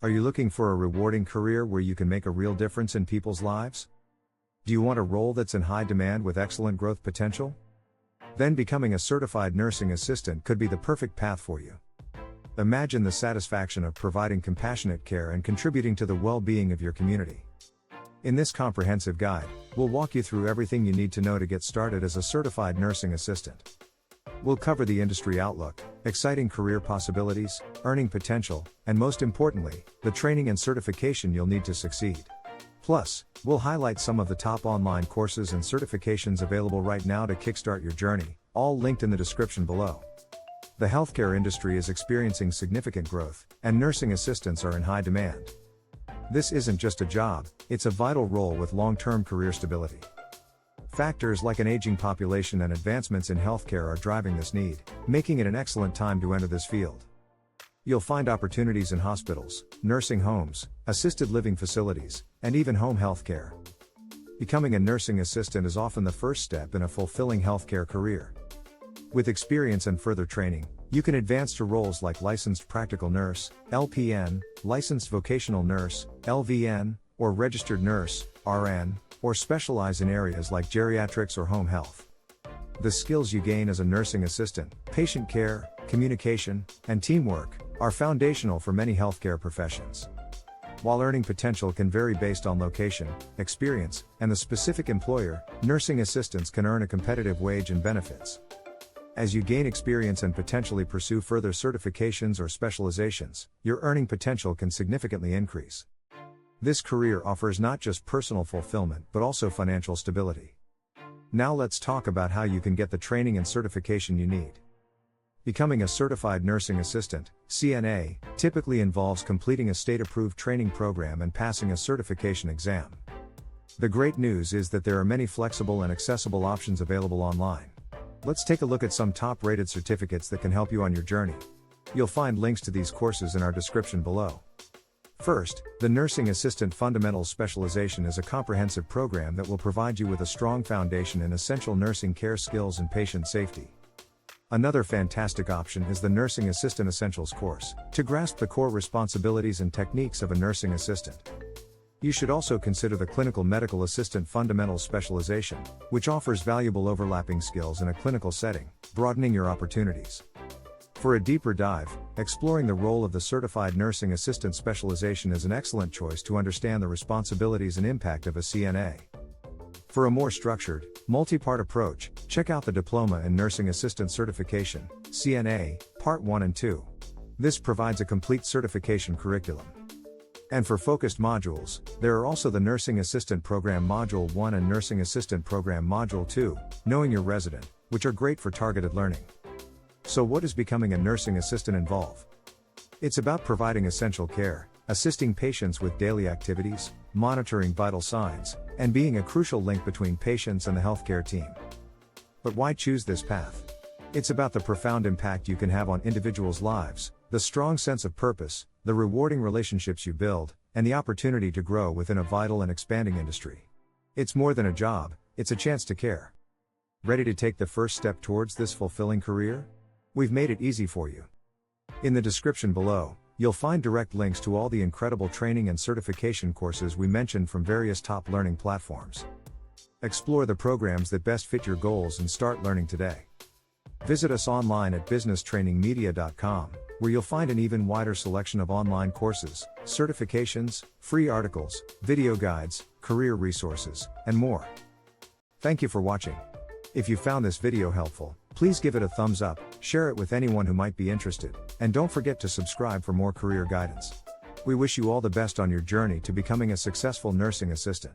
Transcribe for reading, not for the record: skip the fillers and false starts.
Are you looking for a rewarding career where you can make a real difference in people's lives? Do you want a role that's in high demand with excellent growth potential? Then becoming a certified nursing assistant could be the perfect path for you. Imagine the satisfaction of providing compassionate care and contributing to the well-being of your community. In this comprehensive guide, we'll walk you through everything you need to know to get started as a certified nursing assistant. We'll cover the industry outlook, exciting career possibilities, earning potential, and most importantly, the training and certification you'll need to succeed. Plus, we'll highlight some of the top online courses and certifications available right now to kickstart your journey, all linked in the description below. The healthcare industry is experiencing significant growth, and nursing assistants are in high demand. This isn't just a job, it's a vital role with long-term career stability. Factors like an aging population and advancements in healthcare are driving this need, making it an excellent time to enter this field. You'll find opportunities in hospitals, nursing homes, assisted living facilities, and even home healthcare. Becoming a nursing assistant is often the first step in a fulfilling healthcare career. With experience and further training, you can advance to roles like licensed practical nurse, LPN, licensed vocational nurse, LVN, or registered nurse, RN, or specialize in areas like geriatrics or home health. The skills you gain as a nursing assistant, patient care, communication, and teamwork, are foundational for many healthcare professions. While earning potential can vary based on location, experience, and the specific employer, nursing assistants can earn a competitive wage and benefits. As you gain experience and potentially pursue further certifications or specializations, your earning potential can significantly increase. This career offers not just personal fulfillment but also financial stability. Now let's talk about how you can get the training and certification you need. Becoming a certified nursing assistant, CNA, typically involves completing a state-approved training program and passing a certification exam. The great news is that there are many flexible and accessible options available online. Let's take a look at some top-rated certificates that can help you on your journey. You'll find links to these courses in our description below. First, the Nursing Assistant Fundamentals Specialization is a comprehensive program that will provide you with a strong foundation in essential nursing care skills and patient safety. Another fantastic option is the Nursing Assistant Essentials course, to grasp the core responsibilities and techniques of a nursing assistant. You should also consider the Clinical Medical Assistant Fundamentals Specialization, which offers valuable overlapping skills in a clinical setting, broadening your opportunities. For a deeper dive, exploring the role of the Certified Nursing Assistant Specialization is an excellent choice to understand the responsibilities and impact of a CNA. For a more structured, multi-part approach, check out the Diploma in Nursing Assistant Certification, CNA, Part 1 and 2. This provides a complete certification curriculum. And for focused modules, there are also the Nursing Assistant Program Module 1 and Nursing Assistant Program Module 2, Knowing Your Resident, which are great for targeted learning. So what does becoming a nursing assistant involve? It's about providing essential care, assisting patients with daily activities, monitoring vital signs, and being a crucial link between patients and the healthcare team. But why choose this path? It's about the profound impact you can have on individuals' lives, the strong sense of purpose, the rewarding relationships you build, and the opportunity to grow within a vital and expanding industry. It's more than a job, it's a chance to care. Ready to take the first step towards this fulfilling career? We've made it easy for you. In the description below, you'll find direct links to all the incredible training and certification courses we mentioned from various top learning platforms. Explore the programs that best fit your goals and start learning today. Visit us online at businesstrainingmedia.com, where you'll find an even wider selection of online courses, certifications, free articles, video guides, career resources, and more. Thank you for watching. If you found this video helpful, please give it a thumbs up, share it with anyone who might be interested, and don't forget to subscribe for more career guidance. We wish you all the best on your journey to becoming a successful nursing assistant.